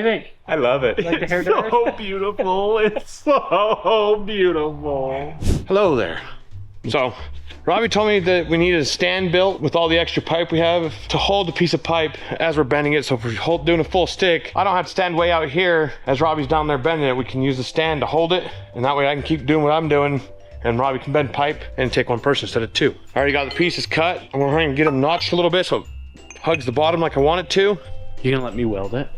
you think? I love it. Like the hair It's so beautiful. It's so beautiful. Hello there. So, Robbie told me that we need a stand built with all the extra pipe we have to hold the piece of pipe as we're bending it. So if we're doing a full stick, I don't have to stand way out here as Robbie's down there bending it. We can use the stand to hold it, and that way I can keep doing what I'm doing, and Robbie can bend pipe and take one person instead of two. I already got the pieces cut. I'm gonna get them notched a little bit so it hugs the bottom like I want it to. You gonna let me weld it?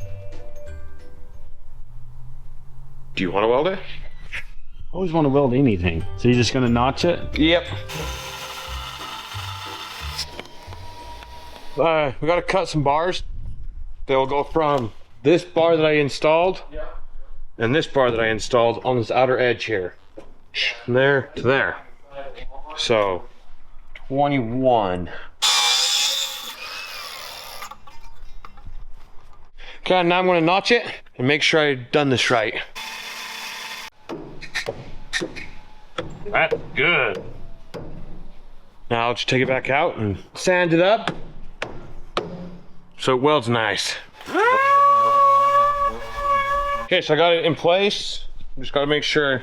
Do you want to weld it? I always want to weld anything. So you're just gonna notch it? Yep. We gotta cut some bars. They'll go from this bar that I installed and this bar that I installed on this outer edge here. From there to there. So, 21. Okay, now I'm gonna notch it and make sure I've done this right. That's good. Now I'll just take it back out and sand it up so it welds nice. Okay, so I got it in place. Just gotta make sure,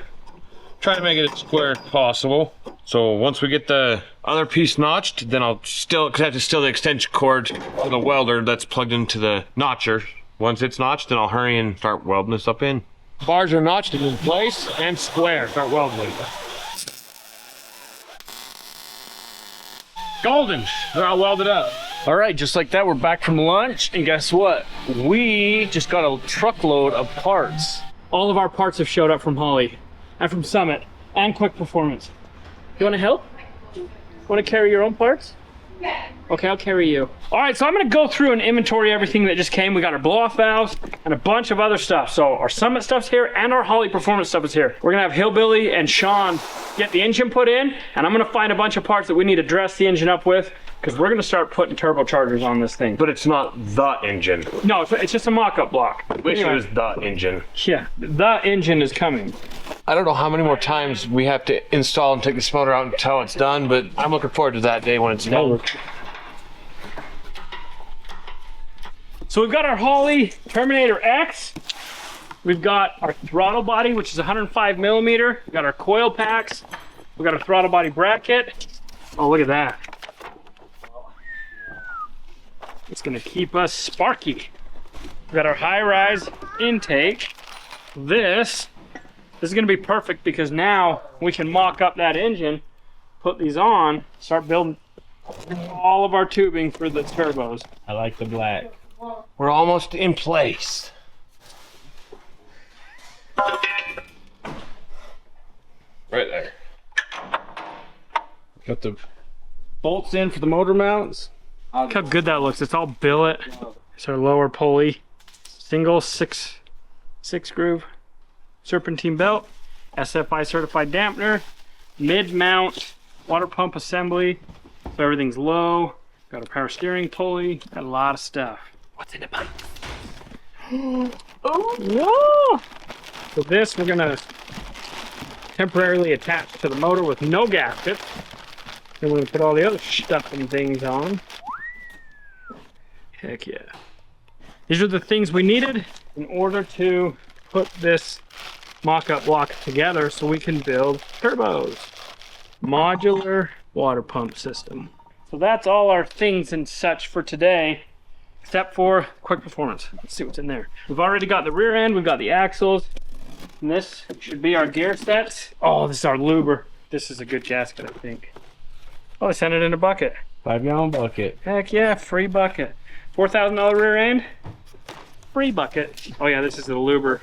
try to make it as square as possible. So once we get the other piece notched, then I'll still, because I have to steal the extension cord for the welder that's plugged into the notcher. Once it's notched, then I'll hurry and start welding this up in. Bars are notched in place and square. Start welding. Golden, they're all welded up. All right, just like that, we're back from lunch, and guess what? We just got a truckload of parts. All of our parts have showed up from Holly, and from Summit, and Quick Performance. You wanna help? Wanna carry your own parts? Yeah. Okay, I'll carry you. All right, so I'm gonna go through and inventory everything that just came. We got our blow-off valves and a bunch of other stuff. So our Summit stuff's here and our Holly Performance stuff is here. We're gonna have Hillbilly and Sean get the engine put in, and I'm gonna find a bunch of parts that we need to dress the engine up with, because we're gonna start putting turbochargers on this thing. But it's not the engine. No, it's just a mock-up block. Wish it was the engine. Yeah, the engine is coming. I don't know how many more times we have to install and take this motor out until it's done, but I'm looking forward to that day when it's done. So we've got our Holly Terminator X. We've got our throttle body, which is 105 millimeter. We've got our coil packs. We've got our throttle body bracket. Oh, look at that. It's gonna keep us sparky. We've got our high-rise intake. This is gonna be perfect because now we can mock up that engine, put these on, start building all of our tubing for the turbos. I like the black. We're almost in place. Right there. Got the bolts in for the motor mounts. Look how good that looks. It's all billet. It's our lower pulley. Single six groove serpentine belt. SFI certified dampener. Mid mount water pump assembly. So everything's low. Got a power steering pulley. Got a lot of stuff. What's in the pipe? Oh no! So this we're gonna temporarily attach to the motor with no gasket. Then we're gonna put all the other stuff and things on. Heck yeah. These are the things we needed in order to put this mock-up block together so we can build turbos. Modular water pump system. So that's all our things and such for today, except for Quick Performance. Let's see what's in there. We've already got the rear end, we've got the axles, and this should be our gear sets. Oh, this is our luber. This is a good gasket, I think. Oh, they sent it in a bucket. 5-gallon bucket. Heck yeah, free bucket. $4,000 rear end, free bucket. Oh yeah, this is the luber.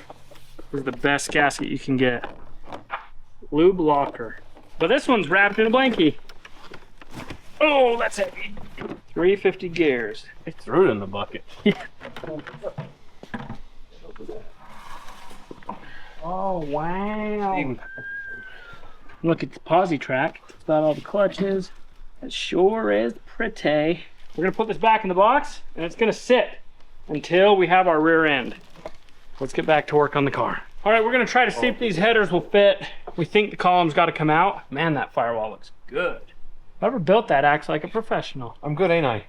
This is the best gasket you can get. Lube locker. But this one's wrapped in a blankie. Oh, that's heavy. 350 gears. I threw it in the bucket. Oh, wow. Look at the posi track. It's got all the clutches. It sure is pretty. We're gonna put this back in the box and it's gonna sit until we have our rear end. Let's get back to work on the car. All right, we're gonna try to see if these headers will fit. We think the column's gotta come out. Man, that firewall looks good. Whoever built that acts like a professional. I'm good, ain't I?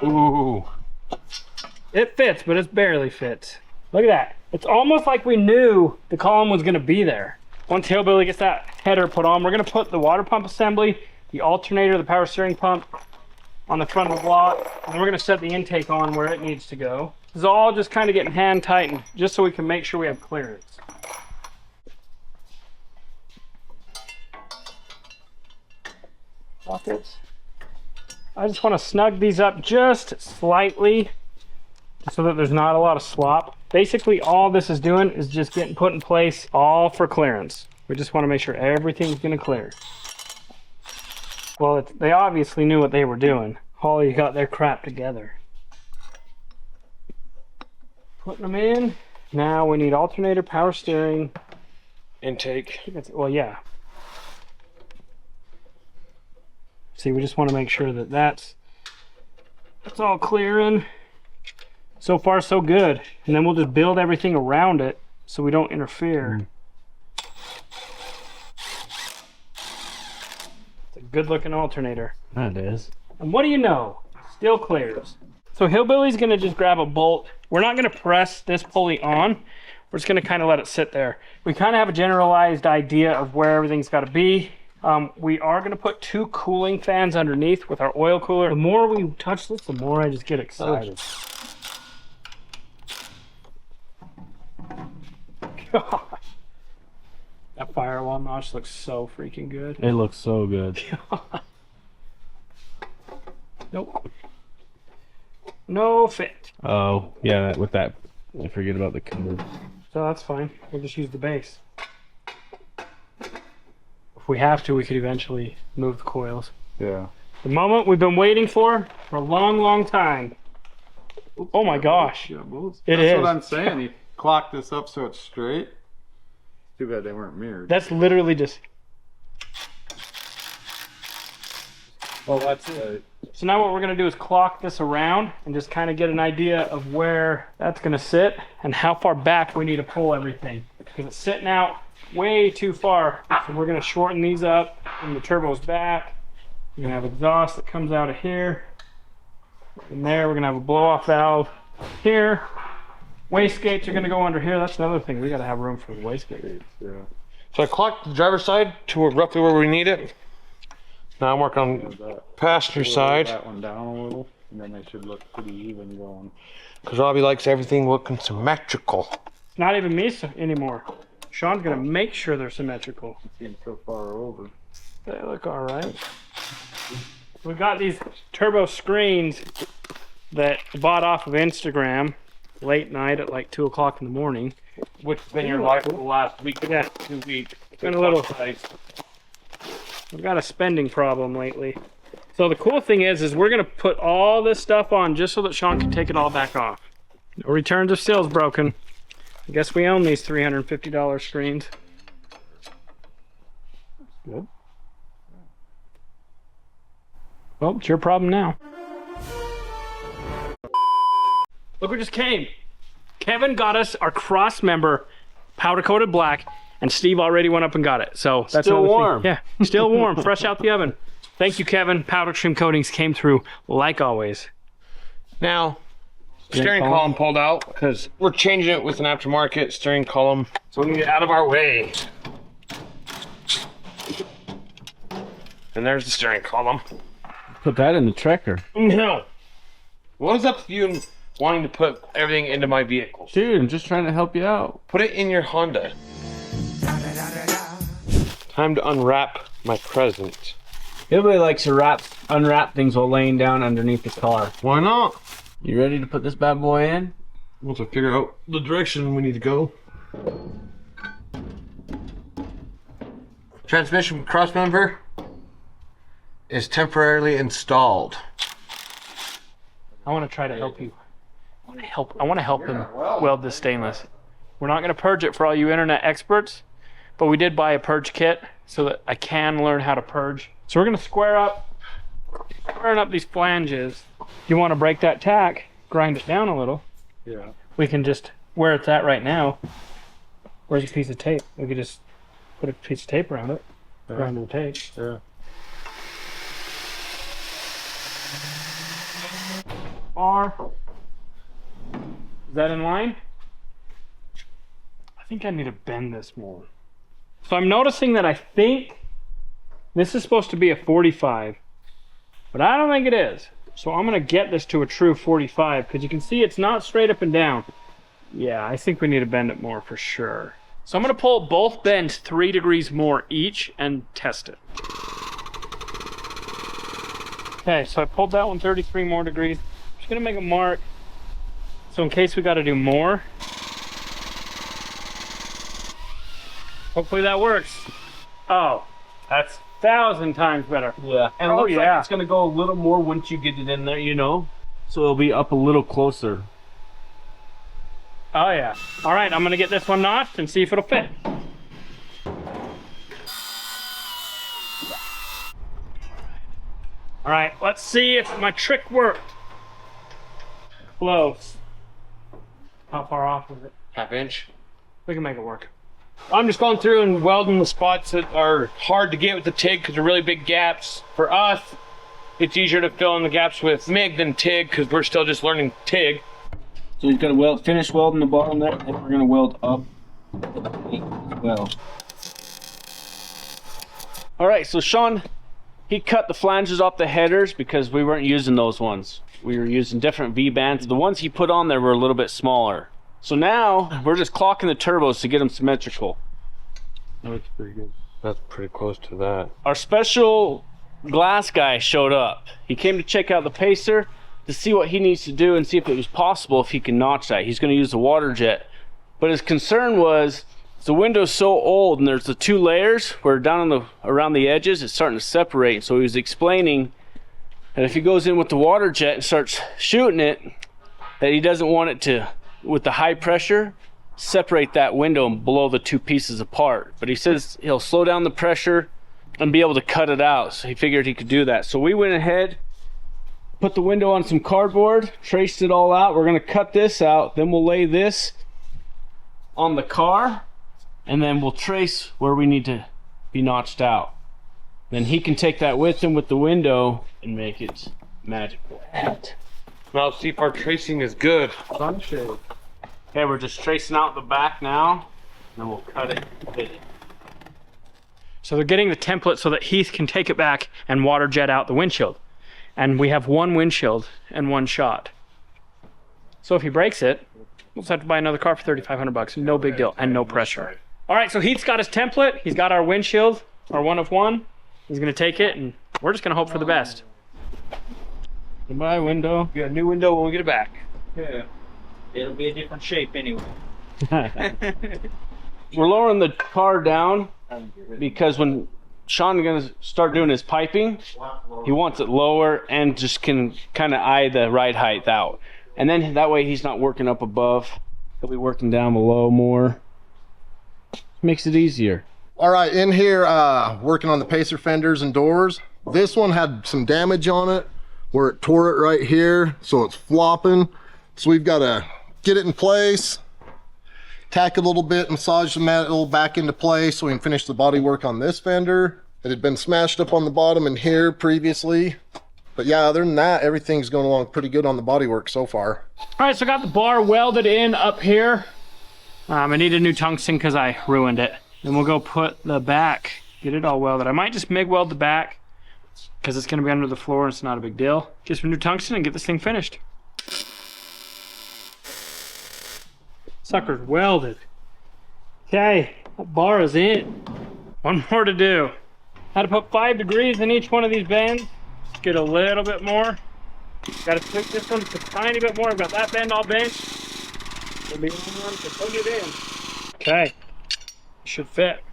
Ooh. It fits, but it's barely fits. Look at that. It's almost like we knew the column was gonna be there. Once Hillbilly gets that header put on, we're gonna put the water pump assembly, the alternator, the power steering pump on the front of the block, and we're gonna set the intake on where it needs to go. This is all just kind of getting hand tightened, just so we can make sure we have clearance. Pockets. I just want to snug these up just slightly, so that there's not a lot of slop. Basically, all this is doing is just getting put in place, all for clearance. We just want to make sure everything's going to clear. Well, they obviously knew what they were doing. Holly got their crap together. Putting them in. Now we need alternator, power steering, Intake. well, yeah. See, we just want to make sure that that's all clearing. So far, so good. And then we'll just build everything around it so we don't interfere. It's a good looking alternator. That is. And what do you know? Still clears. So Hillbilly's gonna just grab a bolt. We're not gonna press this pulley on. We're just gonna kind of let it sit there. We kind of have a generalized idea of where everything's gotta be. We are gonna put 2 cooling fans underneath with our oil cooler. The more we touch this, the more I just get excited. God. That firewall notch looks so freaking good. It looks so good. Nope. No fit. Oh, yeah, with that, I forget about the cover. So that's fine. We'll just use the base. If we have to, we could eventually move the coils. Yeah. The moment we've been waiting for a long, long time. Oh my gosh. Yeah, bolts. It That's is. what I'm saying. You clock this up so it's straight. Too bad they weren't mirrored. That's literally just... Well, that's it. So now what we're gonna do is clock this around and just kind of get an idea of where that's gonna sit and how far back we need to pull everything. Because it's sitting out way too far. So we're gonna shorten these up and the turbo's back. We're gonna have exhaust that comes out of here. And there, we're gonna have a blow off valve here. Wastegates are gonna go under here. That's another thing. We gotta have room for the wastegate. Yeah. So I clocked the driver's side to roughly where we need it. Now I'm working on passenger side. That one down a little, and then they should look pretty even going. Because Robbie likes everything looking symmetrical. It's not even me anymore. Sean's gonna make sure they're symmetrical. Seems so far over. They look all right. We've got these turbo screens that I bought off of Instagram late night at like 2 o'clock in the morning. Which has been your life for the last week, Yeah. 2 weeks. Been a little. We've got a spending problem lately. So the cool thing is we're gonna put all this stuff on just so that Sean can take it all back off. No returns if seal's broken. I guess we own these $350 screens. Good. Well, it's your problem now. Look what just came. Kevin got us our cross member powder coated black, and Steve already went up and got it. So that's Still another thing. warm. Yeah, still warm, fresh out the oven. Thank you, Kevin. Powder trim coatings came through like always. Now, steering column pulled out because we're changing it with an aftermarket steering column. So we need it out of our way. And there's the steering column. Put that in the Trekker. No. What is up with you wanting to put everything into my vehicles? Dude, I'm just trying to help you out. Put it in your Honda. Time to unwrap my present. Everybody likes to unwrap things while laying down underneath the car. Why not? You ready to put this bad boy in? Once I figure out the direction we need to go. Transmission crossmember is temporarily installed. I want to try to help you. I want to help him weld this stainless. We're not going to purge it for all you internet experts, but we did buy a purge kit so that I can learn how to purge. So we're going to squaring up these flanges. You want to break that tack, grind it down a little. Yeah. We can just, where it's at right now, where's a piece of tape? We could just put a piece of tape around it, grind the tape. Yeah. Bar. Is that in line? I think I need to bend this more. So I'm noticing that I think this is supposed to be a 45, but I don't think it is. So I'm gonna get this to a true 45 because you can see it's not straight up and down. Yeah, I think we need to bend it more for sure. So I'm gonna pull both bends 3 degrees more each and test it. Okay, so I pulled that one 33 more degrees. I'm just gonna make a mark. So in case we gotta do more. Hopefully that works. Oh, that's 1,000 times better. Yeah. And Oh, looks yeah. like it's gonna go a little more once you get it in there, you know? So it'll be up a little closer. Oh yeah. All right, I'm gonna get this one notched and see if it'll fit. All right, let's see if my trick worked. Close. How far off is it? ½ inch. We can make it work. I'm just going through and welding the spots that are hard to get with the TIG because they're really big gaps. For us, it's easier to fill in the gaps with MIG than TIG because we're still just learning TIG. So he's gonna finish welding the bottom there, and we're gonna weld up as well. All right, so Sean, he cut the flanges off the headers because we weren't using those ones. We were using different V-bands. The ones he put on there were a little bit smaller. So now we're just clocking the turbos to get them symmetrical. That's pretty good. That's pretty close to that. Our special glass guy showed up. He came to check out the pacer to see what he needs to do and see if it was possible if he can notch that. He's going to use the water jet. But his concern was the window's so old and there's the 2 layers where down on around the edges it's starting to separate. So he was explaining that if he goes in with the water jet and starts shooting it, that he doesn't want it to, with the high pressure, separate that window and blow the 2 pieces apart. But he says he'll slow down the pressure and be able to cut it out. So he figured he could do that. So we went ahead, put the window on some cardboard, traced it all out. We're gonna cut this out, then we'll lay this on the car, and then we'll trace where we need to be notched out. Then he can take that with him with the window and make it magical. Now see if our tracing is good. Sunshade. Okay, we're just tracing out the back now, and then we'll cut it and fit it. So they're getting the template so that Heath can take it back and water jet out the windshield. And we have 1 windshield and 1 shot. So if he breaks it, we'll just have to buy another car for 3,500 bucks. No big deal, and no pressure. All right, so Heath's got his template. He's got our windshield, our 1 of 1. He's gonna take it, and we're just gonna hope for the best. Goodbye, window. We got a new window when we get it back. Yeah. It'll be a different shape anyway. We're lowering the car down because when Sean's gonna start doing his piping, he wants it lower and just can kind of eye the right height out. And then that way he's not working up above. He'll be working down below more. Makes it easier. All right, in here, working on the pacer fenders and doors. This one had some damage on it where it tore it right here, so it's flopping. So we've got to get it in place, tack it a little bit, massage the metal back into place so we can finish the body work on this fender. It had been smashed up on the bottom in here previously. But yeah, other than that, everything's going along pretty good on the body work so far. All right, so I got the bar welded in up here. I need a new tungsten because I ruined it. Then we'll go put the back, get it all welded. I might just MIG weld the back because it's going to be under the floor and it's not a big deal. Get some new tungsten and get this thing finished. Sucker's welded. Okay, that bar is in. 1 more to do. Had to put 5 degrees in each one of these bends. Get a little bit more. Got to tweak this one just a tiny bit more. I've got that bend all bent. We'll be on to put it in. Okay, should fit.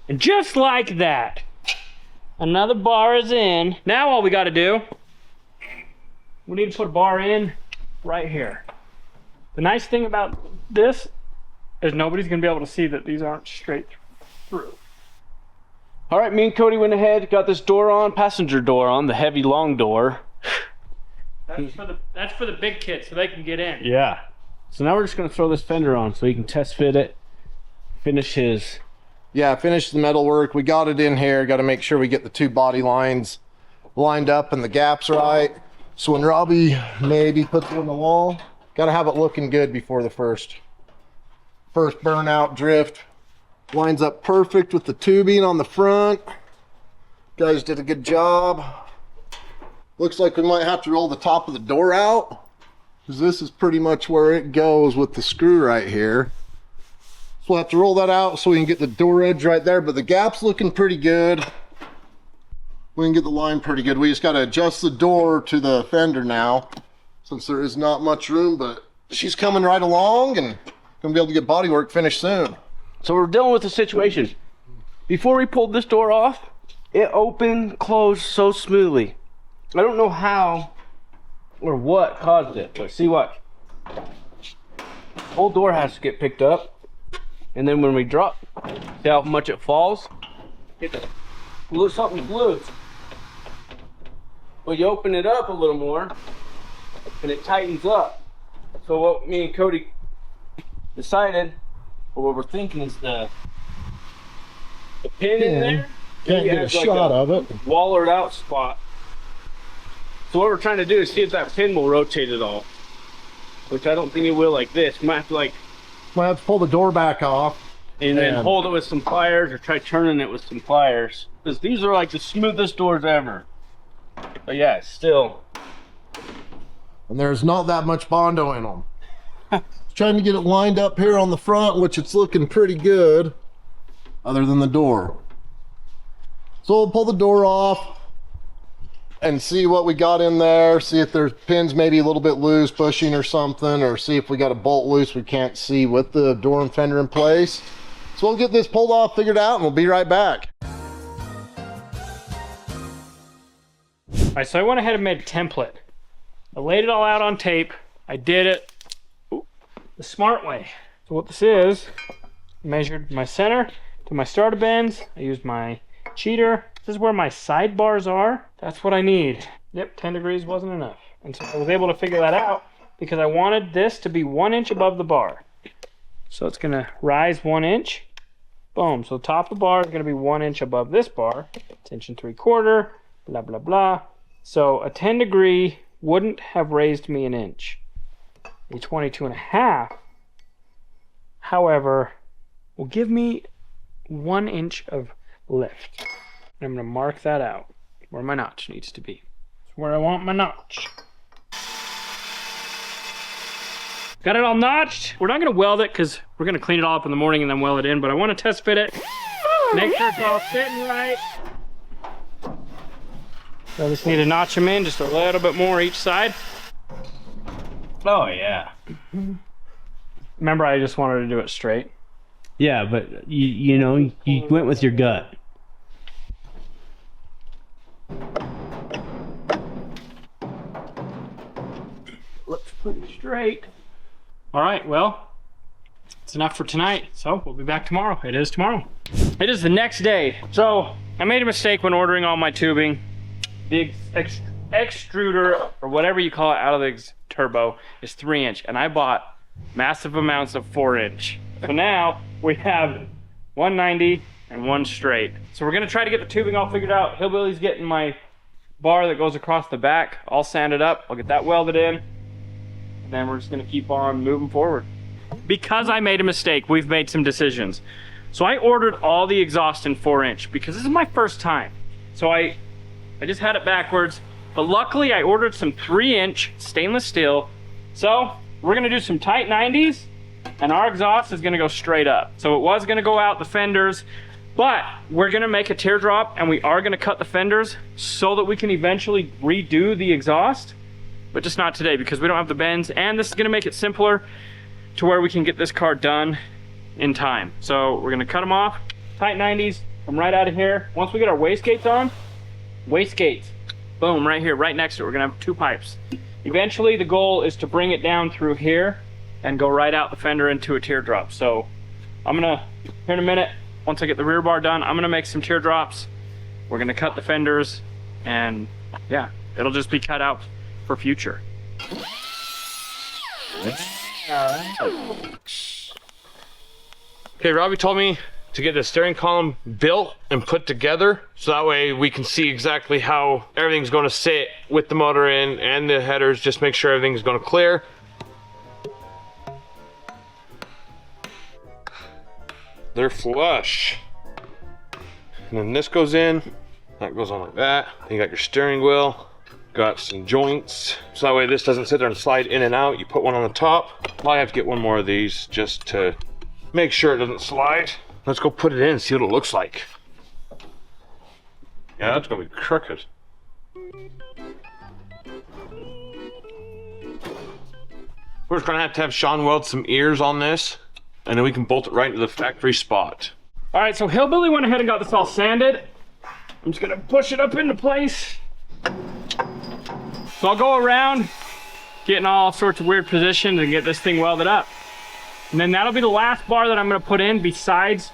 And just like that, another bar is in. Now all we got to do, we need to put a bar in right here. The nice thing about this is nobody's going to be able to see that these aren't straight through. All right, me and Cody went ahead, got this door on, passenger door on, the heavy long door. That's for the big kids so they can get in. Yeah. So now we're just gonna throw this fender on so he can test fit it, finish his. Yeah, finish the metal work. We got it in here. Got to make sure we get the 2 body lines lined up and the gaps right. So when Robbie maybe puts it on the wall, gotta have it looking good before the first burnout drift. Lines up perfect with the tubing on the front. Guys did a good job. Looks like we might have to roll the top of the door out, because this is pretty much where it goes with the screw right here. So we'll have to roll that out so we can get the door edge right there, but the gap's looking pretty good. We can get the line pretty good. We just got to adjust the door to the fender now, since there is not much room, but she's coming right along and gonna be able to get bodywork finished soon. So we're dealing with the situation. Before we pulled this door off, it opened, closed so smoothly. I don't know how or what caused it, but see what? The whole door has to get picked up. And then when we drop, see how much it falls? Something's loose. Well, you open it up a little more, and it tightens up. So what me and Cody decided, or what we're thinking, is the pin in there. Can't get a shot of it. Wallered out spot. So what we're trying to do is see if that pin will rotate at all. Which I don't think it will like this. We might have to Might have to pull the door back off. and then hold it with some pliers, or try turning it with some pliers. Because these are like the smoothest doors ever. But yeah, still. And there's not that much Bondo in them. Trying to get it lined up here on the front, which it's looking pretty good, other than the door. So we'll pull the door off and see what we got in there, see if there's pins maybe a little bit loose pushing or something, or see if we got a bolt loose we can't see with the door and fender in place. So we'll get this pulled off, figured out, and we'll be right back. All right, so I went ahead and made a template. I laid it all out on tape. I did it the smart way. So what this is, measured my center to my starter bends. I used my cheater. This is where my sidebars are. That's what I need. Yep, 10 degrees wasn't enough. And so I was able to figure that out because I wanted this to be 1 inch above the bar. So it's gonna rise 1 inch. Boom, so the top of the bar is gonna be 1 inch above this bar. It's 1.75 inches, blah, blah, blah. So a 10 degree wouldn't have raised me 1 inch. A 22.5, however, will give me 1 inch of lift. And I'm gonna mark that out where my notch needs to be. It's where I want my notch. Got it all notched. We're not gonna weld it because we're gonna clean it all up in the morning and then weld it in, but I wanna test fit it. Make sure it's all fitting right. So I just need to notch them in just a little bit more each side. Oh yeah. Remember, I just wanted to do it straight. Yeah, but you know, you went with your gut. Looks pretty straight. All right, well, it's enough for tonight. So we'll be back tomorrow. It is tomorrow. It is the next day. So I made a mistake when ordering all my tubing. The extruder, or whatever you call it, out of the turbo is 3 inch, and I bought massive amounts of 4 inch. So now we have 190 and 1 straight. So we're gonna try to get the tubing all figured out. Hillbilly's getting my bar that goes across the back all sanded up. I'll get that welded in, and then we're just gonna keep on moving forward. Because I made a mistake, we've made some decisions. So I ordered all the exhaust in 4 inch because this is my first time. So I just had it backwards, but luckily I ordered some 3 inch stainless steel. So we're gonna do some tight 90s, and our exhaust is gonna go straight up. So it was gonna go out the fenders, but we're gonna make a teardrop, and we are gonna cut the fenders so that we can eventually redo the exhaust, but just not today because we don't have the bends, and this is gonna make it simpler to where we can get this car done in time. So we're gonna cut them off, tight 90s, come right out of here. Once we get our wastegates on, wastegates, boom, right here, right next to it, we're gonna have 2 pipes. Eventually the goal is to bring it down through here and go right out the fender into a teardrop. So I'm gonna, here in a minute, once I get the rear bar done, I'm gonna make some teardrops. We're gonna cut the fenders, and yeah, it'll just be cut out for future. Okay, Robbie told me to get the steering column built and put together, so that way we can see exactly how everything's going to sit with the motor in and the headers. Just make sure everything's going to clear. They're flush. And then this goes in, that goes on like that. Then you got your steering wheel, got some joints, so that way this doesn't sit there and slide in and out. You put one on the top. I have to get one more of these just to make sure it doesn't slide. Let's go put it in and see what it looks like. Yeah, that's gonna be crooked. We're just gonna have Sean weld some ears on this, and then we can bolt it right into the factory spot. All right, so Hillbilly went ahead and got this all sanded. I'm just gonna push it up into place. So I'll go around, getting all sorts of weird positions and get this thing welded up. And then that'll be the last bar that I'm gonna put in besides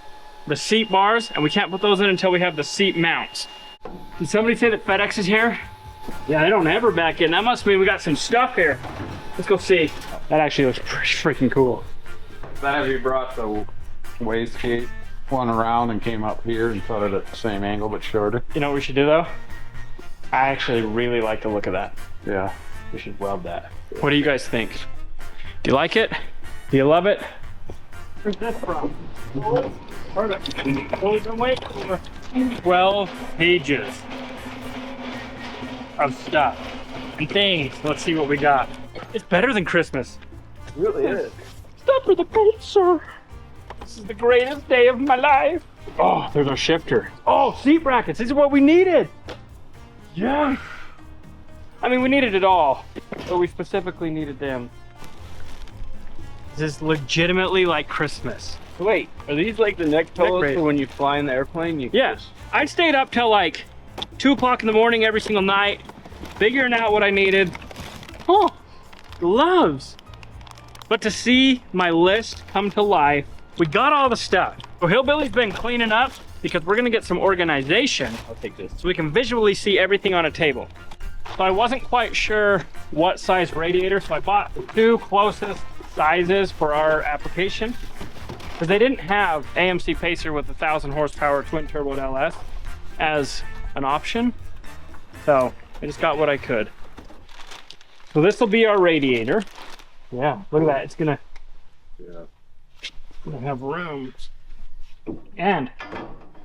the seat bars, and we can't put those in until we have the seat mounts. Did somebody say that FedEx is here? Yeah, they don't ever back in. That must mean we got some stuff here. Let's go see. That actually looks pretty freaking cool. That if you brought the wastegate one around and came up here and put it at the same angle but shorter. You know what we should do though? I actually really like the look of that. Yeah. We should weld that. What do you guys think? Do you like it? Do you love it? Where's this from? Perfect. Only been waiting for 12 pages of stuff and things. Let's see what we got. It's better than Christmas. It really is. Stop for the boat, sir. This is the greatest day of my life. Oh, there's our shifter. Oh, seat brackets. These are what we needed. Yeah. I mean, we needed it all, but we specifically needed them. This is legitimately like Christmas. Wait, are these like the neck pillows for when you fly in the airplane? Yeah. I stayed up till like 2 o'clock in the morning every single night, figuring out what I needed. Oh, gloves. But to see my list come to life, we got all the stuff. So Hillbilly's been cleaning up because we're gonna get some organization. I'll take this. So we can visually see everything on a table. So I wasn't quite sure what size radiator, so I bought the 2 closest sizes for our application. Because they didn't have AMC Pacer with 1,000 horsepower twin turbo LS as an option. So I just got what I could. So this will be our radiator. Yeah, look at that. It's gonna have room. And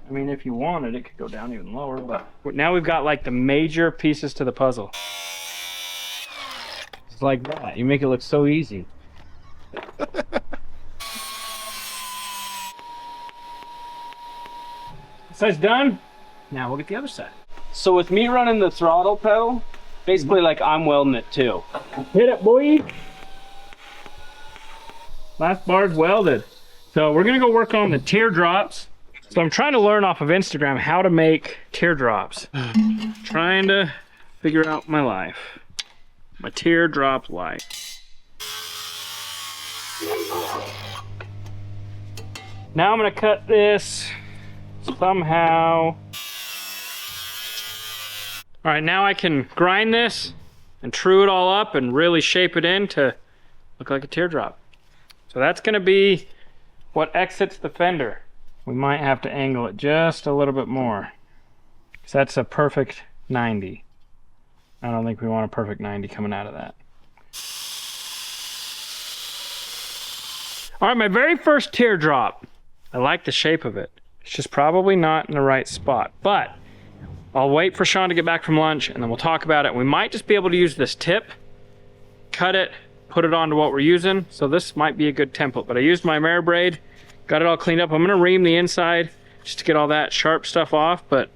I mean, if you wanted, it could go down even lower, but now we've got like the major pieces to the puzzle. It's like that. You make it look so easy. This side's done. Now we'll get the other side. So with me running the throttle pedal, basically like I'm welding it too. Hit it, boy. Last bar's welded. So we're gonna go work on the teardrops. So I'm trying to learn off of Instagram how to make teardrops. Trying to figure out my life. My teardrop life. Now I'm gonna cut this somehow. All right, now I can grind this and true it all up and really shape it in to look like a teardrop. So that's gonna be what exits the fender. We might have to angle it just a little bit more, because that's a perfect 90. I don't think we want a perfect 90 coming out of that. All right, my very first teardrop. I like the shape of it. It's just probably not in the right spot, but I'll wait for Sean to get back from lunch and then we'll talk about it. We might just be able to use this tip, cut it, put it onto what we're using. So this might be a good template, but I used my mare braid, got it all cleaned up. I'm gonna ream the inside just to get all that sharp stuff off, but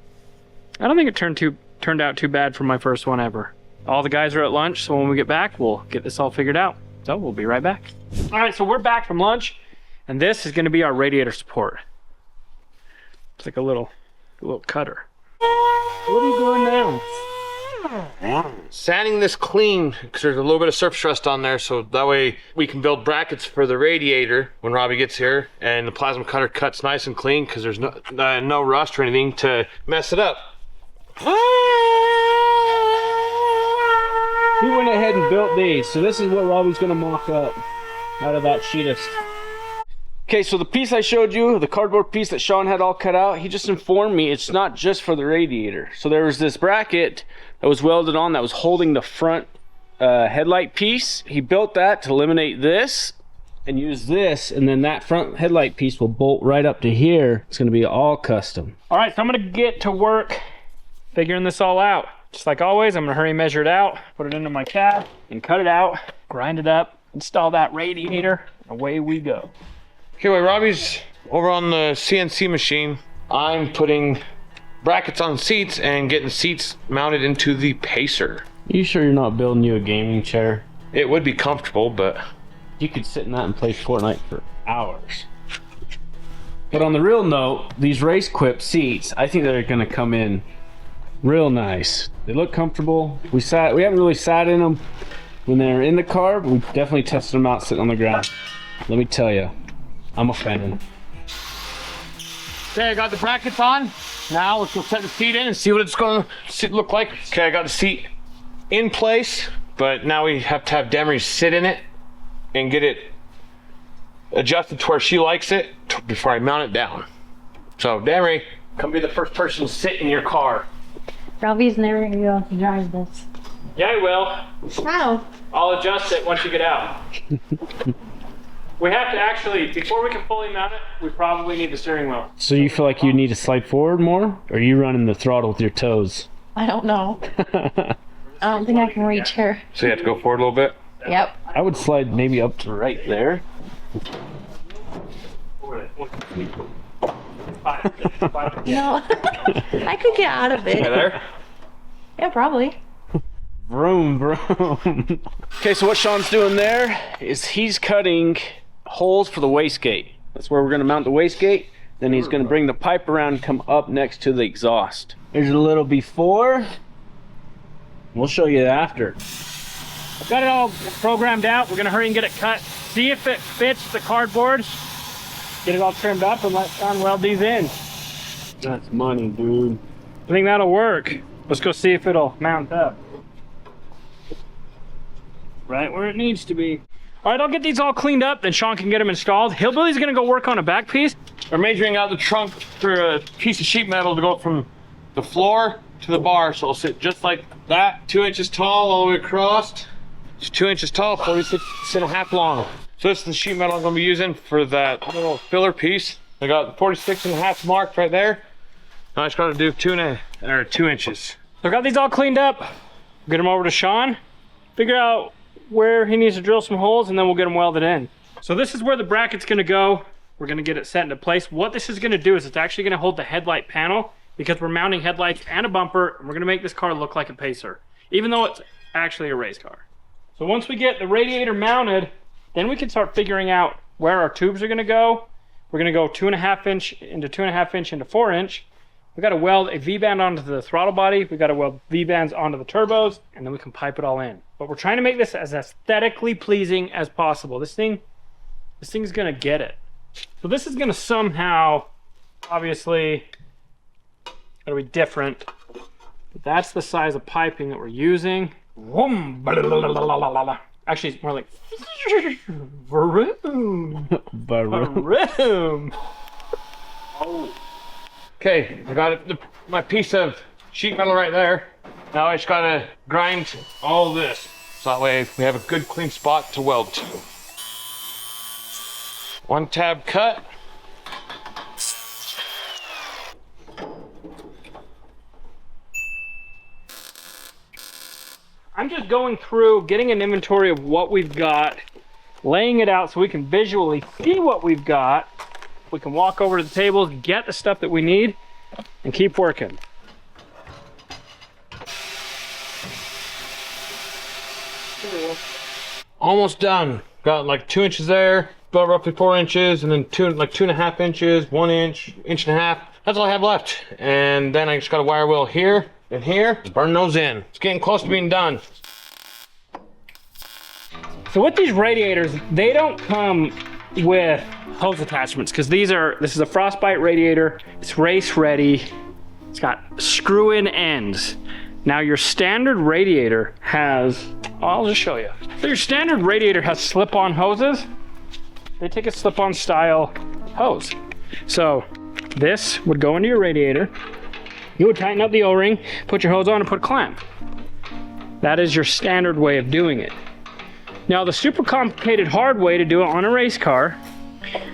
I don't think it turned out too bad for my first one ever. All the guys are at lunch, so when we get back, we'll get this all figured out. So we'll be right back. All right, so we're back from lunch, and this is gonna be our radiator support. It's like a little cutter. What are you doing now? Sanding this clean because there's a little bit of surface rust on there, so that way we can build brackets for the radiator when Robbie gets here, and the plasma cutter cuts nice and clean because there's no rust or anything to mess it up. He went ahead and built these, so this is what Robbie's gonna mock up out of that sheet of. Okay, so the piece I showed you, the cardboard piece that Sean had all cut out, he just informed me it's not just for the radiator. So there was this bracket that was welded on that was holding the front headlight piece. He built that to eliminate this and use this, and then that front headlight piece will bolt right up to here. It's gonna be all custom. All right, so I'm gonna get to work figuring this all out. Just like always, I'm gonna hurry and measure it out, put it into my cab, and cut it out, grind it up, install that radiator, and away we go. Okay, while Robbie's over on the CNC machine, I'm putting brackets on seats and getting seats mounted into the Pacer. You sure you're not building you a gaming chair? It would be comfortable, but You could sit in that and play Fortnite for hours. But on the real note, these race quip seats, I think they're gonna come in real nice. They look comfortable. We haven't really sat in them when they're in the car, but we definitely tested them out sitting on the ground. Let me tell you, I'm a fan. okay, I got the brackets on. Now let's go set the seat in and see what it's gonna look like. Okay, I got the seat in place, but now we have to have Demery sit in it and get it adjusted to where she likes it before I mount it down. So Demery, come be the first person to sit in your car. Robbie's never gonna be able to drive this. Yeah, I will. How? I'll adjust it once you get out. We have to actually, before we can fully mount it, we probably need the steering wheel. So you feel like you need to slide forward more? Or are you running the throttle with your toes? I don't know. I don't think I can reach her. So you have to go forward a little bit. Yep. I would slide maybe up to right there. No. I could get out of it. Right there. Yeah, probably. Vroom, vroom. Okay, so what Sean's doing there is he's cutting holes for the wastegate. That's where we're gonna mount the wastegate. Then he's gonna bring the pipe around and come up next to the exhaust. Here's a little before. We'll show you after. I've got it all programmed out. We're gonna hurry and get it cut. See if it fits the cardboard. Get it all trimmed up and let Sean weld these in. That's money, dude. I think that'll work. Let's go see if it'll mount up. Right where it needs to be. All right, I'll get these all cleaned up, then Sean can get them installed. Hillbilly's gonna go work on a back piece. We're measuring out the trunk for a piece of sheet metal to go from the floor to the bar, so it'll sit just like that. 2 inches tall all the way across. It's 2 inches tall, 46.5 long. So this is the sheet metal I'm gonna be using for that little filler piece. I got 46.5 marked right there. Now I just gotta do 2 inches. So I got these all cleaned up. Get them over to Sean. Figure out where he needs to drill some holes, and then we'll get them welded in. So this is where the bracket's gonna go. We're gonna get it set into place. What this is gonna do is it's actually gonna hold the headlight panel, because we're mounting headlights and a bumper, and we're gonna make this car look like a Pacer, even though it's actually a race car. So once we get the radiator mounted, then we can start figuring out where our tubes are gonna go. We're gonna go 2.5 inch into 2.5 inch into 4 inch. We gotta weld a V-band onto the throttle body. We gotta weld V-bands onto the turbos, and then we can pipe it all in. But we're trying to make this as aesthetically pleasing as possible. This thing's gonna get it. So this is gonna somehow, obviously, gotta be different. But that's the size of piping that we're using. Actually, it's more like vroom. Vroom. Okay, I got my piece of sheet metal right there. Now I just gotta grind all this, so that way we have a good clean spot to weld to. 1 tab cut. I'm just going through, getting an inventory of what we've got, laying it out so we can visually see what we've got. We can walk over to the tables, get the stuff that we need, and keep working. Almost done. Got like 2 inches there, about roughly 4 inches, and then 2.5 inches, 1 inch, 1.5 inches. That's all I have left. And then I just got a wire wheel here and here. Burn those in. It's getting close to being done. So with these radiators, they don't come with hose attachments, because this is a frostbite radiator. It's race ready. It's got screw-in ends. Now your standard radiator has, I'll just show you. So your standard radiator has slip-on hoses. they take a slip-on style hose. So this would go into your radiator. You would tighten up the O-ring, put your hose on, and put a clamp. That is your standard way of doing it. Now the super complicated hard way to do it on a race car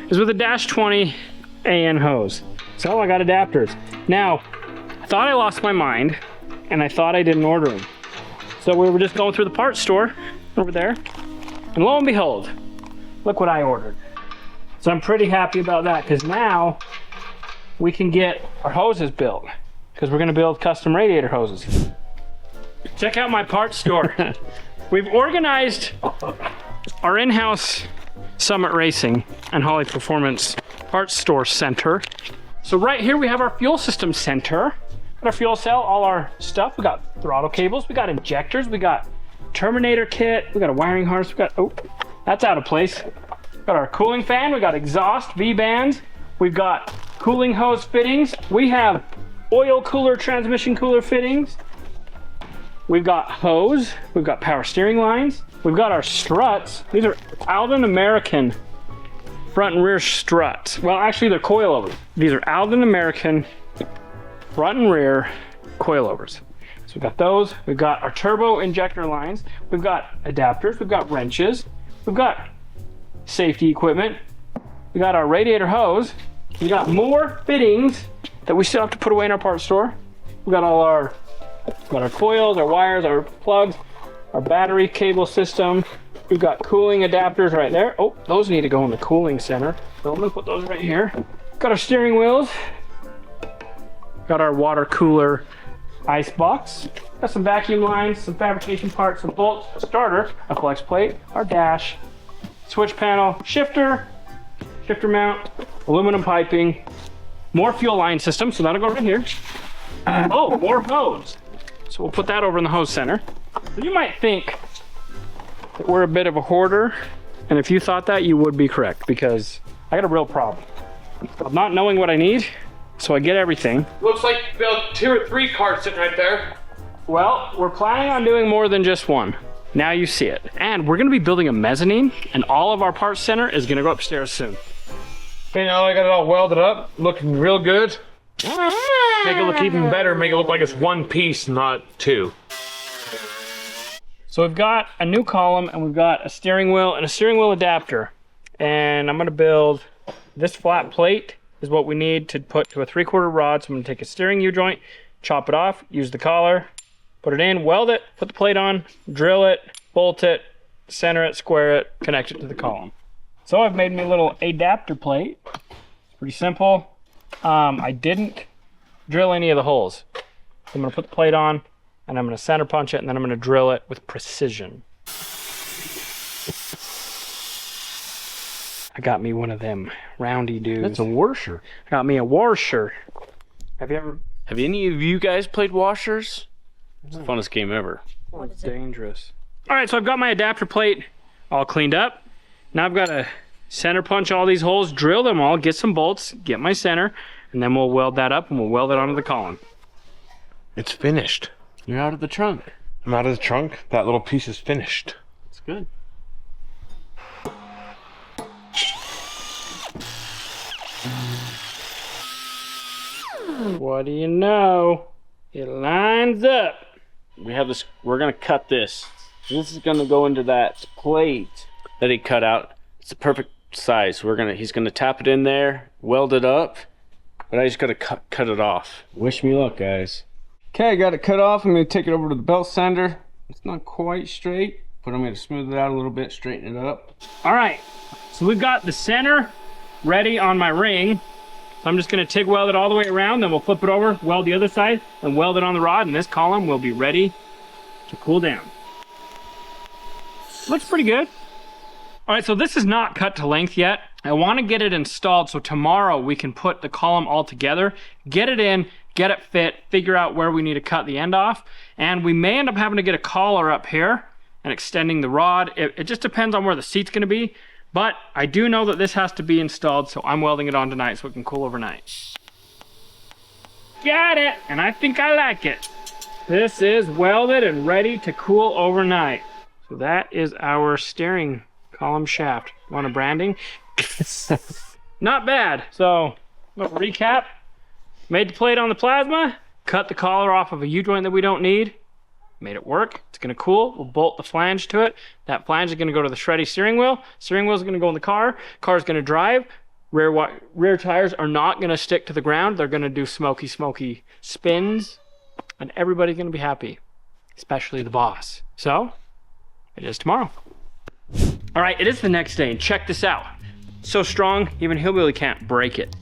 is with a Dash 20 AN hose. So I got adapters. Now, I thought I lost my mind and I thought I didn't order them. So we were just going through the parts store over there, and lo and behold, look what I ordered. So I'm pretty happy about that, because now we can get our hoses built, because we're gonna build custom radiator hoses. Check out my parts store. We've organized our in-house Summit Racing and Holly Performance parts store center. So right here we have our fuel system center. Got our fuel cell, all our stuff. We got throttle cables, we got injectors, we got Terminator kit, we got a wiring harness, we got, oh, that's out of place. Got our cooling fan, we got exhaust, V-bands, we've got cooling hose fittings, we have oil cooler, transmission cooler fittings, we've got hose, we've got power steering lines, we've got our struts. These are Alden American front and rear struts. Well, actually they're coilovers. These are Alden American front and rear coilovers. So we've got those, we've got our turbo injector lines, we've got adapters, we've got wrenches, we've got safety equipment, we got our radiator hose, we got more fittings that we still have to put away in our parts store. We got all our, coils, our wires, our plugs, our battery cable system. We've got cooling adapters right there. Oh, those need to go in the cooling center. So I'm gonna put those right here. Got our steering wheels. Got our water cooler ice box. Got some vacuum lines, some fabrication parts, some bolts, a starter, a flex plate, our dash, switch panel, shifter mount, aluminum piping, more fuel line system, so that'll go right here. Oh, more hose. So we'll put that over in the hose center. You might think that we're a bit of a hoarder, and if you thought that, you would be correct, because I got a real problem of not knowing what I need, so I get everything. Looks like you built 2 or 3 cars sitting right there. Well, we're planning on doing more than just one. Now you see it. And we're gonna be building a mezzanine, and all of our parts center is gonna go upstairs soon. Okay, now I got it all welded up, looking real good. Make it look even better, make it look like it's one piece, not 2. So we've got a new column, and we've got a steering wheel and a steering wheel adapter. And I'm gonna build this flat plate is what we need to put to a 3/4 rod. So I'm gonna take a steering U-joint, chop it off, use the collar, put it in, weld it, put the plate on, drill it, bolt it, center it, square it, connect it to the column. So I've made me a little adapter plate. It's pretty simple. I didn't drill any of the holes. I'm gonna put the plate on, and I'm gonna center punch it, and then I'm gonna drill it with precision. I got me one of them roundy dudes. That's a washer. Got me a washer. Have any of you guys played washers? It's the funnest game ever. Oh, it's dangerous. All right, so I've got my adapter plate all cleaned up. Now I've got to center punch all these holes, drill them all, get some bolts, get my center, and then we'll weld that up and we'll weld it onto the column. It's finished. You're out of the trunk. I'm out of the trunk. That little piece is finished. That's good. What do you know? It lines up. We have this, we're gonna cut this. This is gonna go into that plate that he cut out. It's the perfect size. He's gonna tap it in there, weld it up, but I just gotta cut it off. Wish me luck, guys. Okay, I got it cut off. I'm gonna take it over to the belt sander. It's not quite straight, but I'm gonna smooth it out a little bit, straighten it up. All right, so we've got the center ready on my ring. So I'm just gonna TIG weld it all the way around, then we'll flip it over, weld the other side, and weld it on the rod, and this column will be ready to cool down. Looks pretty good. All right, so this is not cut to length yet. I wanna get it installed so tomorrow we can put the column all together, get it in, get it fit, figure out where we need to cut the end off, and we may end up having to get a collar up here and extending the rod. It just depends on where the seat's gonna be, but I do know that this has to be installed, so I'm welding it on tonight so it can cool overnight. Got it, and I think I like it. This is welded and ready to cool overnight. So that is our steering column shaft. Want a branding? Not bad. So, little recap. Made the plate on the plasma, cut the collar off of a U-joint that we don't need, made it work. It's gonna cool. We'll bolt the flange to it. That flange is gonna go to the shreddy steering wheel. Steering wheel is gonna go in the car. Car's gonna drive. Rear tires are not gonna stick to the ground. They're gonna do smoky spins, and everybody's gonna be happy, especially the boss. So, it is tomorrow. All right, it is the next day, and check this out. So strong, even Hillbilly can't break it.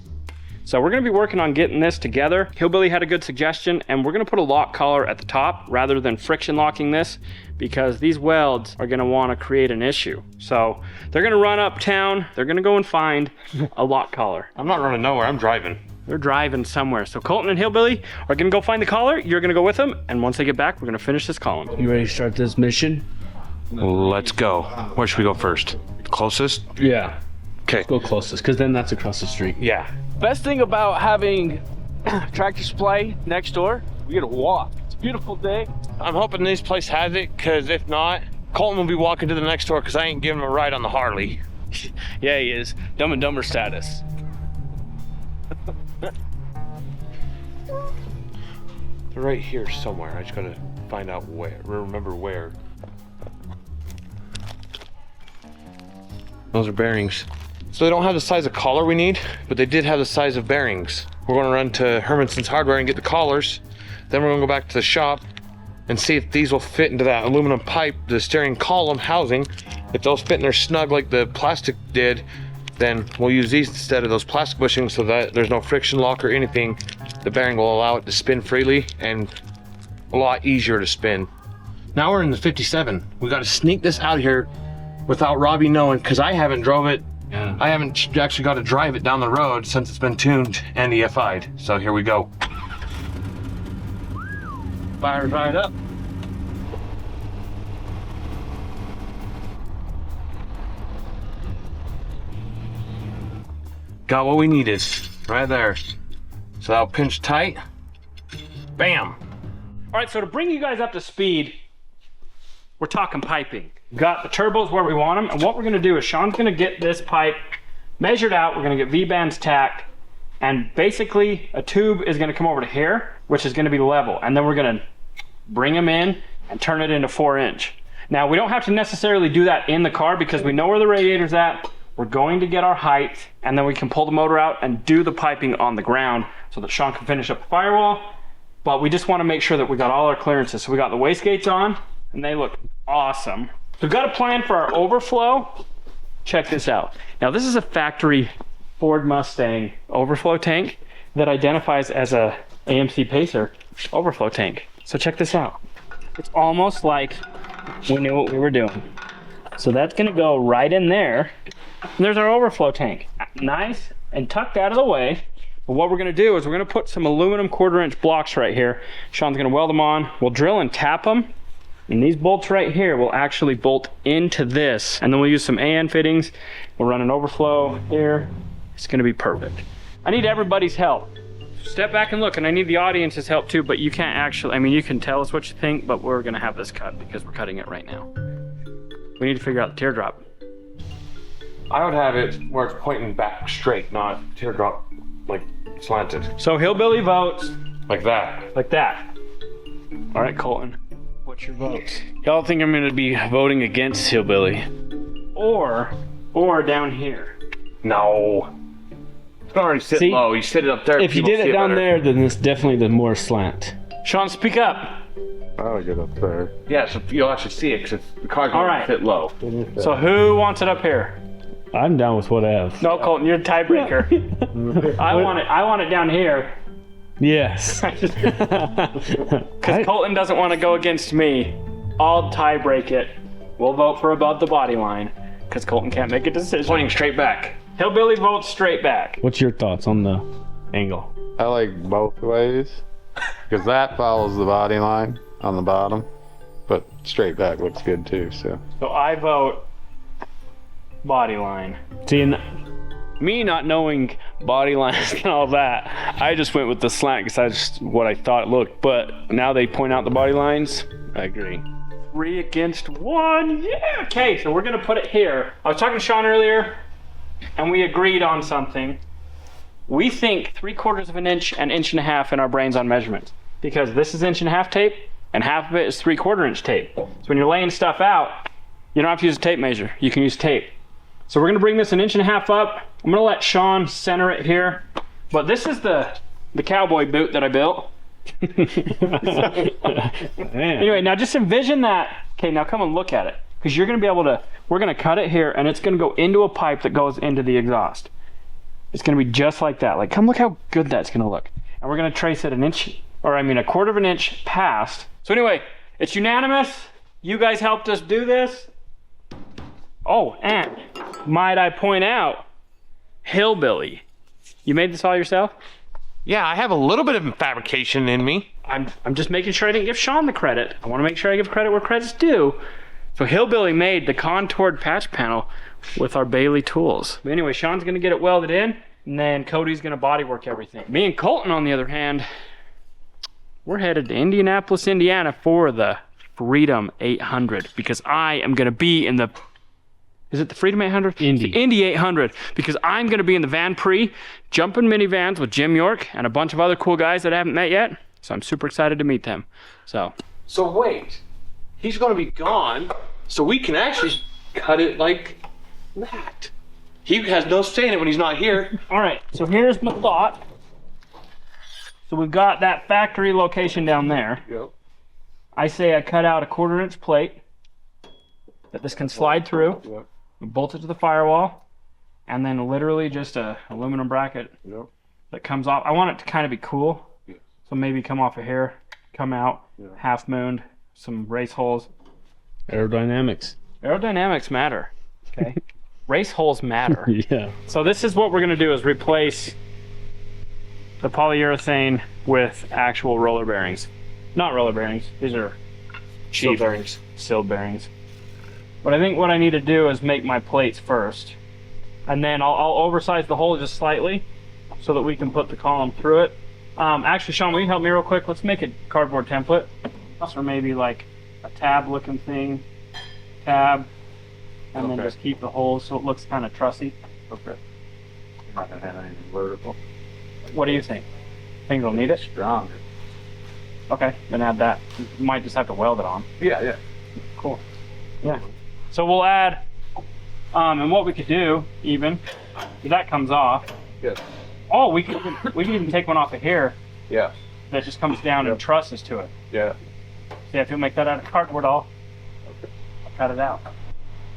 So we're gonna be working on getting this together. Hillbilly had a good suggestion, and we're gonna put a lock collar at the top rather than friction locking this, because these welds are gonna wanna create an issue. So they're gonna run uptown, they're gonna go and find a lock collar. I'm not running nowhere, I'm driving. They're driving somewhere. So Colton and Hillbilly are gonna go find the collar, you're gonna go with them, and once they get back, we're gonna finish this column. You ready to start this mission? Let's go. Where should we go first? Closest? Yeah. Okay. Go closest, because then that's across the street. Yeah. Best thing about having Tractor Supply next door, we get to walk. It's a beautiful day. I'm hoping this place has it, because if not, Colton will be walking to the next door because I ain't giving him a ride on the Harley. Yeah, he is. Dumb and Dumber status. They're right here somewhere. I just gotta find out where, remember where. Those are bearings. So they don't have the size of collar we need, but they did have the size of bearings. We're gonna run to Hermanson's Hardware and get the collars. Then we're gonna go back to the shop and see if these will fit into that aluminum pipe, the steering column housing. If those fit in there snug like the plastic did, then we'll use these instead of those plastic bushings so that there's no friction lock or anything. The bearing will allow it to spin freely and a lot easier to spin. Now we're in the 57. We gotta sneak this out of here without Robbie knowing, because I haven't drove it. Yeah. I haven't actually got to drive it down the road since it's been tuned and EFI'd. So here we go. Fire right up. Got what we needed right there. So that'll pinch tight. Bam. All right, so to bring you guys up to speed, we're talking piping. We've got the turbos where we want them, and what we're gonna do is Sean's gonna get this pipe measured out, we're gonna get V-bands tacked, and basically a tube is gonna come over to here, which is gonna be level, and then we're gonna bring them in and turn it into 4-inch. Now, we don't have to necessarily do that in the car because we know where the radiator's at. We're going to get our height, and then we can pull the motor out and do the piping on the ground so that Sean can finish up the firewall. But we just wanna make sure that we got all our clearances. So we got the wastegates on, and they look awesome. We've got a plan for our overflow. Check this out. Now this is a factory Ford Mustang overflow tank that identifies as a AMC Pacer overflow tank. So check this out. It's almost like we knew what we were doing. So that's gonna go right in there. And there's our overflow tank. Nice and tucked out of the way. But what we're gonna do is we're gonna put some aluminum 1/4-inch blocks right here. Sean's gonna weld them on. We'll drill and tap them. And these bolts right here will actually bolt into this. And then we'll use some AN fittings. We'll run an overflow here. It's gonna be perfect. I need everybody's help. Step back and look, and I need the audience's help too, but you can't actually, I mean, you can tell us what you think, but we're gonna have this cut because we're cutting it right now. We need to figure out the teardrop. I would have it where it's pointing back straight, not teardrop like slanted. So Hillbilly votes Like that. like that. All right, Colton, what's your votes? Y'all think I'm gonna be voting against Hillbilly? Or down here. No. It's already sit See, low. You sit it up there. If you people did see it down better. there, then it's definitely the more slant. Sean, speak up. I'll get up there. Yeah, so you'll actually see it because the car's All going right. to sit low. So who wants it up here? I'm down with what I have. No, Colton, you're the tiebreaker. I want it down here. Yes. Because Colton doesn't want to go against me. I'll tie break it. We'll vote for above the body line. Because Colton can't make a decision. Pointing straight back. Hillbilly votes straight back. What's your thoughts on the angle? I like both ways because that follows the body line on the bottom, but straight back looks good too. So So I vote body line. See, and Me not knowing body lines and all that, I just went with the slant because that's just what I thought it looked. But now they point out the body lines. I agree. 3 against 1. Yeah. Okay, so we're gonna put it here. I was talking to Sean earlier. and we agreed on something. We think 3/4 of an inch and 1.5 inches in our brains on measurements, because this is 1.5 inch tape and half of it is 3/4 inch tape. So when you're laying stuff out, you don't have to use a tape measure. You can use tape. So we're gonna bring this 1.5 inches up. I'm gonna let Sean center it here. But this is the cowboy boot that I built. Anyway, now just envision that. Okay, now come and look at it. Because you're gonna be able to, we're gonna cut it here and it's gonna go into a pipe that goes into the exhaust. It's gonna be just like that. Like, come look how good that's gonna look. And we're gonna trace it 1/4 of an inch past. So anyway, it's unanimous. You guys helped us do this. Oh, and might I point out, Hillbilly, you made this all yourself? Yeah, I have a little bit of fabrication in me. I'm just making sure I didn't give Sean the credit. I want to make sure I give credit where credit's due. So Hillbilly made the contoured patch panel with our Bailey tools. But anyway, Sean's gonna get it welded in, and then Cody's gonna bodywork everything. Me and Colton, on the other hand, we're headed to Indianapolis, Indiana for the Freedom 800, because I am gonna be in the, is it the Freedom 800? Indy. The Indy 800, because I'm going to be in the Van Prix jumping minivans with Jim York and a bunch of other cool guys that I haven't met yet. So I'm super excited to meet them. So wait, he's going to be gone, so we can actually cut it like that. He has no say in it when he's not here. all right, so here's my thought. So we've got that factory location down there. Yep. I say I cut out a 1/4 inch plate that this can slide through. Yep. Bolt it to the firewall, and then literally just a aluminum bracket Yep. that comes off. I want it to kind of be cool, Yes. so maybe come off of here, come out, half mooned, some race holes. Aerodynamics. Aerodynamics matter, okay? Race holes matter. Yeah. So this is what we're gonna do, is replace the polyurethane with actual roller bearings. Not roller bearings, these are cheap bearings, sealed bearings. But I think what I need to do is make my plates first. And then I'll oversize the hole just slightly so that we can put the column through it. Actually, Sean, will you help me real quick? Let's make a cardboard template. Or maybe like a tab looking thing. Tab. And then just keep the holes so it looks kind of trussy. Okay. You're not gonna have anything vertical. What do you think? Think they'll need it? Stronger. Okay, then add that. You might just have to weld it on. Yeah. Cool. Yeah. So we'll add, and what we could do, even, if that comes off. Yes. Oh, we can even take one off of here Yeah. that just comes down and trusses to it. Yeah. See, if you make that out of cardboard, I'll cut it out.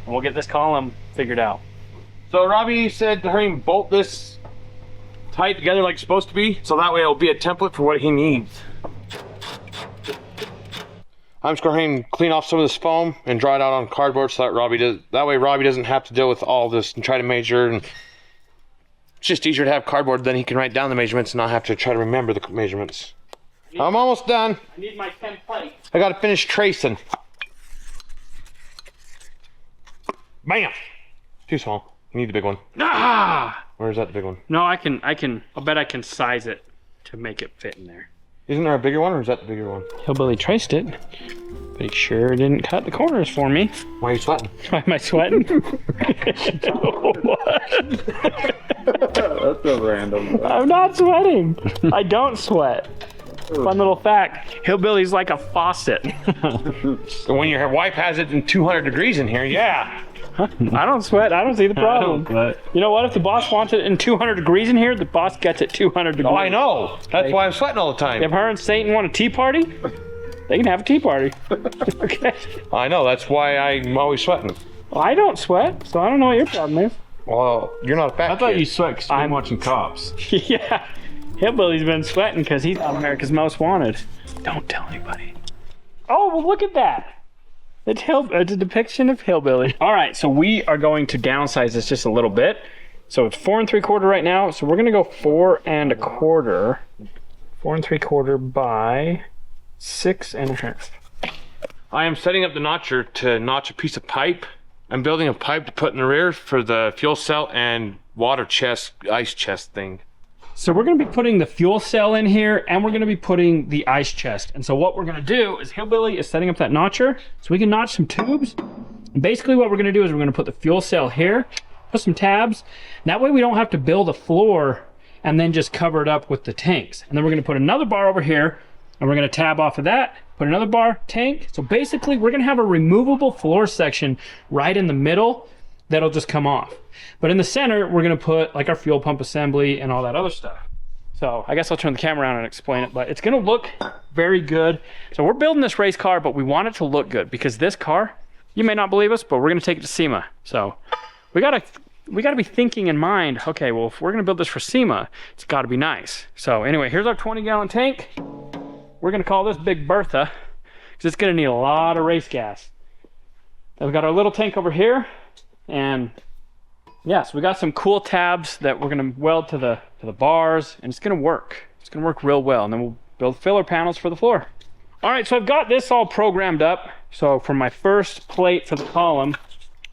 And we'll get this column figured out. So Robbie said to hurry and bolt this tight together like it's supposed to be, so that way it'll be a template for what he needs. I'm just going to hurry and clean off some of this foam and dry it out on cardboard so that way Robbie doesn't have to deal with all this and try to measure. And it's just easier to have cardboard, then he can write down the measurements and not have to try to remember the measurements. I'm almost done. I need my 10 plates. I got to finish tracing. Bam! Too small. You need the big one. Ah! Where's that big one? No, I'll bet I can size it to make it fit in there. Isn't there a bigger one, or is that the bigger one? Hillbilly traced it, but he sure didn't cut the corners for me. Why are you sweating? Why am I sweating? That's a random. I'm not sweating. I don't sweat. Fun little fact, Hillbilly's like a faucet. When your wife has it in 200 degrees in here, yeah. I don't sweat. I don't see the problem. But You know what? If the boss wants it in 200 degrees in here, the boss gets it 200 degrees. Oh, I know. That's why I'm sweating all the time. If her and Satan want a tea party, they can have a tea party. Okay. I know. That's why I'm always sweating. Well, I don't sweat, so I don't know what your problem is. Well, you're not a fat I thought kid. you sweat 'cause you've been I'm- watching Cops. Yeah. Hillbilly's been sweating because he's on America's Most Wanted. Don't tell anybody. Oh, well, look at that. It's a depiction of Hillbilly. All right, so we are going to downsize this just a little bit. So it's 4 3/4 right now. So we're going to go 4 1/4. 4 3/4 by 6 1/2. I am setting up the notcher to notch a piece of pipe. I'm building a pipe to put in the rear for the fuel cell and water chest, ice chest thing. So we're going to be putting the fuel cell in here, and we're going to be putting the ice chest. And so what we're going to do is Hillbilly is setting up that notcher so we can notch some tubes. And basically what we're going to do is we're going to put the fuel cell here, put some tabs. That way we don't have to build a floor and then just cover it up with the tanks. And then we're gonna put another bar over here, and we're gonna tab off of that, put another bar, tank. So basically we're gonna have a removable floor section right in the middle that'll just come off. But in the center, we're gonna put like our fuel pump assembly and all that other stuff. So I guess I'll turn the camera around and explain it, but it's gonna look very good. So we're building this race car, but we want it to look good because this car, you may not believe us, but we're gonna take it to SEMA. So we gotta be thinking in mind, okay, well, if we're gonna build this for SEMA, it's gotta be nice. So anyway, here's our 20-gallon tank. We're gonna call this Big Bertha because it's gonna need a lot of race gas. And we've got our little tank over here, and yeah, so we got some cool tabs that we're gonna weld to the bars, and it's gonna work. It's gonna work real well, and then we'll build filler panels for the floor. All right, so I've got this all programmed up. So for my first plate for the column,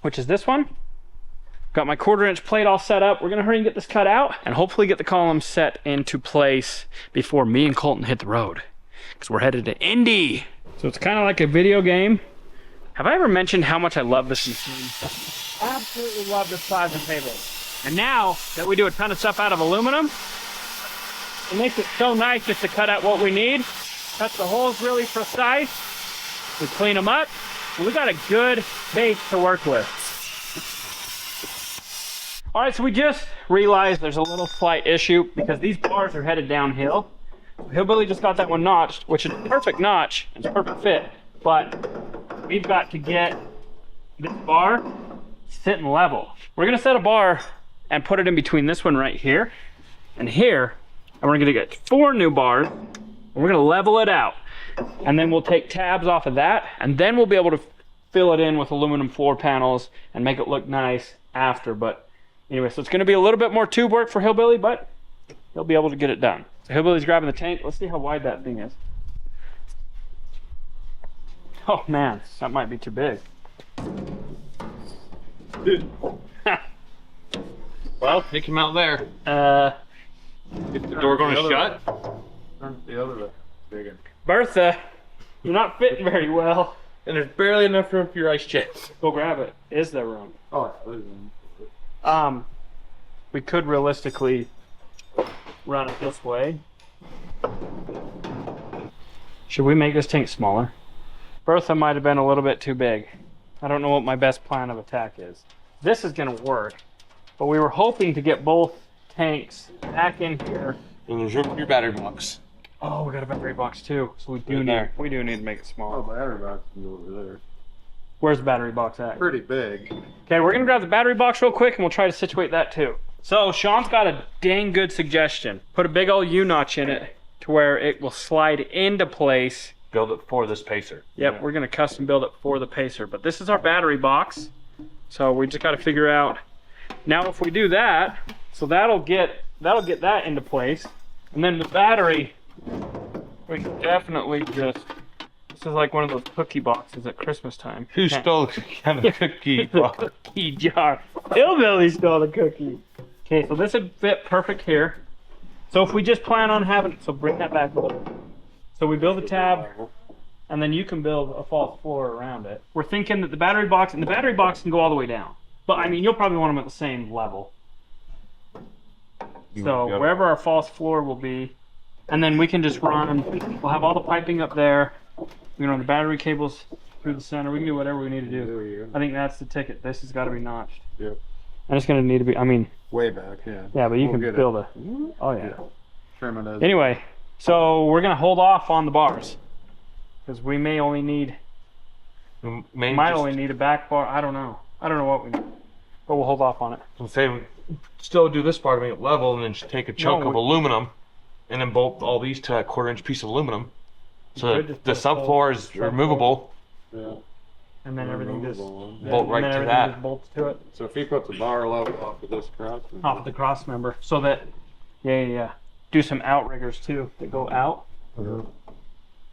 which is this one, got my 1/4-inch plate all set up. We're gonna hurry and get this cut out and hopefully get the column set into place before me and Colton hit the road, because we're headed to Indy. So it's kind of like a video game. Have I ever mentioned how much I love this machine? Absolutely love this size of table. And now that we do a ton of stuff out of aluminum, it makes it so nice just to cut out what we need. Cut the holes really precise. We clean them up, and we got a good base to work with. All right, so we just realized there's a little slight issue because these bars are headed downhill. Hillbilly just got that one notched, which is a perfect notch, it's a perfect fit, but we've got to get this bar sitting level. We're gonna set a bar and put it in between this one right here and here, and we're gonna get 4 new bars, and we're gonna level it out. And then we'll take tabs off of that, and then we'll be able to fill it in with aluminum floor panels and make it look nice after. But anyway, so it's gonna be a little bit more tube work for Hillbilly, but he'll be able to get it done. So Hillbilly's grabbing the tank. Let's see how wide that thing is. Oh man, that might be too big. Well, take him out there. Is the door going to shut? Turn the other bigger. Bertha, you're not fitting very well. And there's barely enough room for your ice chest. Go grab it. Is there room? Oh, yeah. We could realistically run it this way. Should we make this tank smaller? Bertha might have been a little bit too big. I don't know what my best plan of attack is. This is gonna work, but we were hoping to get both tanks back in here. And there's room for your battery box. Oh, we got a battery box too, so we do need to make it Oh, smaller. battery box is over there. Where's the battery box at? Pretty big. Okay, we're gonna grab the battery box real quick and we'll try to situate that too. So Sean's got a dang good suggestion. Put a big old U-notch in it to where it will slide into place. Build it for this pacer. Yep, we're gonna custom build it for the pacer, but this is our battery box. So we just gotta figure out, now if we do that, so that'll get that into place. And then the battery, we can definitely just, this is like one of those cookie boxes at Christmas time. Who stole the cookie box? Cookie jar. Hillbilly stole the cookie. Okay, so this would fit perfect here. So if we just plan on having, so bring that back a little. So we build a tab, and then you can build a false floor around it. We're thinking that the battery box can go all the way down. But I mean, you'll probably want them at the same level. So wherever our false floor will be, and then we can just run, we'll have all the piping up there. We can run the battery cables through the center. We can do whatever we need to do. I think that's the ticket. This has got to be notched. Yep. And it's going to need to be, I mean. Way back, yeah. Yeah, but you We'll can get build it. oh yeah. Trim it as Anyway, so we're going to hold off on the bars. Because we may only need, might only need a back bar. I don't know. I don't know what we need. But we'll hold off on it. I'm saying, still do this part to make it level, and then just take a chunk of aluminum, and then bolt all these to a 1/4-inch piece of aluminum. So that the subfloor is removable. Yeah. And then everything just Bolt right to everything that. just bolts to it. So if he puts a bar level off of this cross, Off of the cross member. So that, yeah. Do some outriggers too that go out.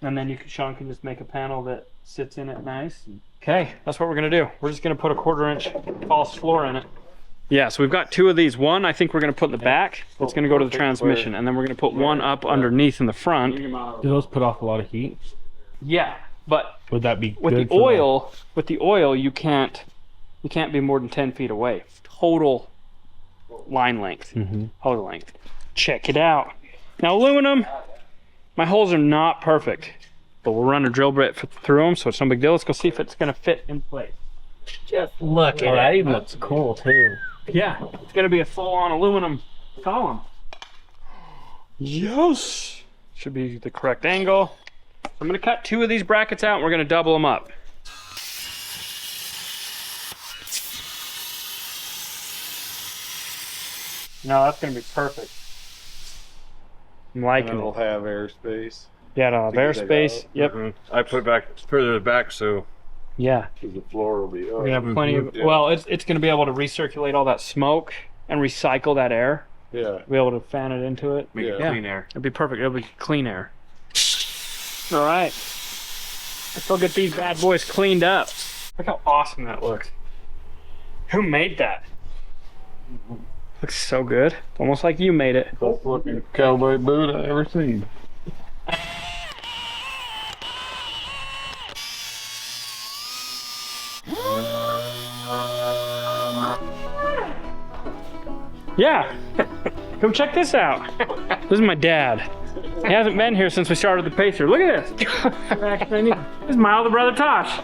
And then Sean can just make a panel that sits in it nice. Okay, that's what we're gonna do. We're just gonna put a 1/4-inch false floor in it. Yeah, so we've got 2 of these. One I think we're gonna put in the back. It's gonna go to the transmission, and then we're gonna put one up underneath in the front. Do those put off a lot of heat? Yeah, but Would that be with good the oil, you can't you can't be more than 10 feet away. Total line length, hose length. Check it out. Now aluminum, my holes are not perfect, but we'll run a drill bit through them, so it's no big deal. Let's go see if it's gonna fit in place. Just look at it. That even looks cool too. Yeah, it's gonna be a full-on aluminum column. Yes. Should be the correct angle. I'm gonna cut 2 of these brackets out and we're gonna double them up. No, that's gonna be perfect. I'm liking It'll it. have airspace. Yeah, it'll have get it airspace. out. Yep. I put it back further back so Yeah. Because the floor will be up. We're gonna have plenty of. Well, it's gonna be able to recirculate all that smoke and recycle that air. Yeah. Be able to fan it into it. make it Yeah. clean air. It'll be perfect. It'll be clean air. All right. Let's go get these bad boys cleaned up. Look how awesome that looks. Who made that? Looks so good. Almost like you made it. Best looking cowboy boot I ever seen. Yeah. Come check this out. This is my dad. He hasn't been here since we started the Pacer. Look at this. This is my older brother Tosh.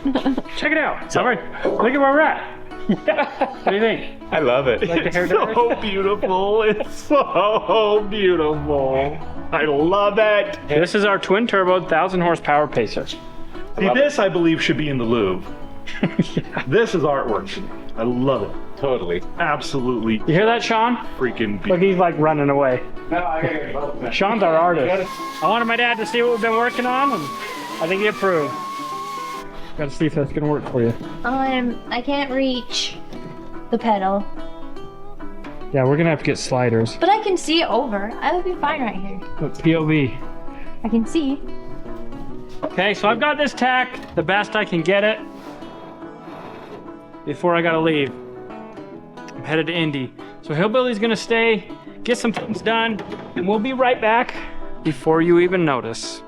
Check it out. All right. Look at where we're at. What do you think? I love it. Like the hair It's so beautiful. It's so beautiful. I love it. This is our twin turbo 1,000 horsepower Pacer. See, this I believe should be in the Louvre. This is artwork. I love it. Totally. Absolutely You hear that, Sean? freaking Look, beautiful. he's like running away. Sean's our artist. I wanted my dad to see what we've been working on, and I think he approved. Gotta see if that's gonna work for you. I can't reach the pedal, Yeah, we're gonna have to get sliders. but I can see it over. I would be fine right here. Look, POV. I can see. Okay, so I've got this tack the best I can get it before I gotta leave. I'm headed to Indy. So Hillbilly's gonna stay, get some things done, and we'll be right back before you even notice.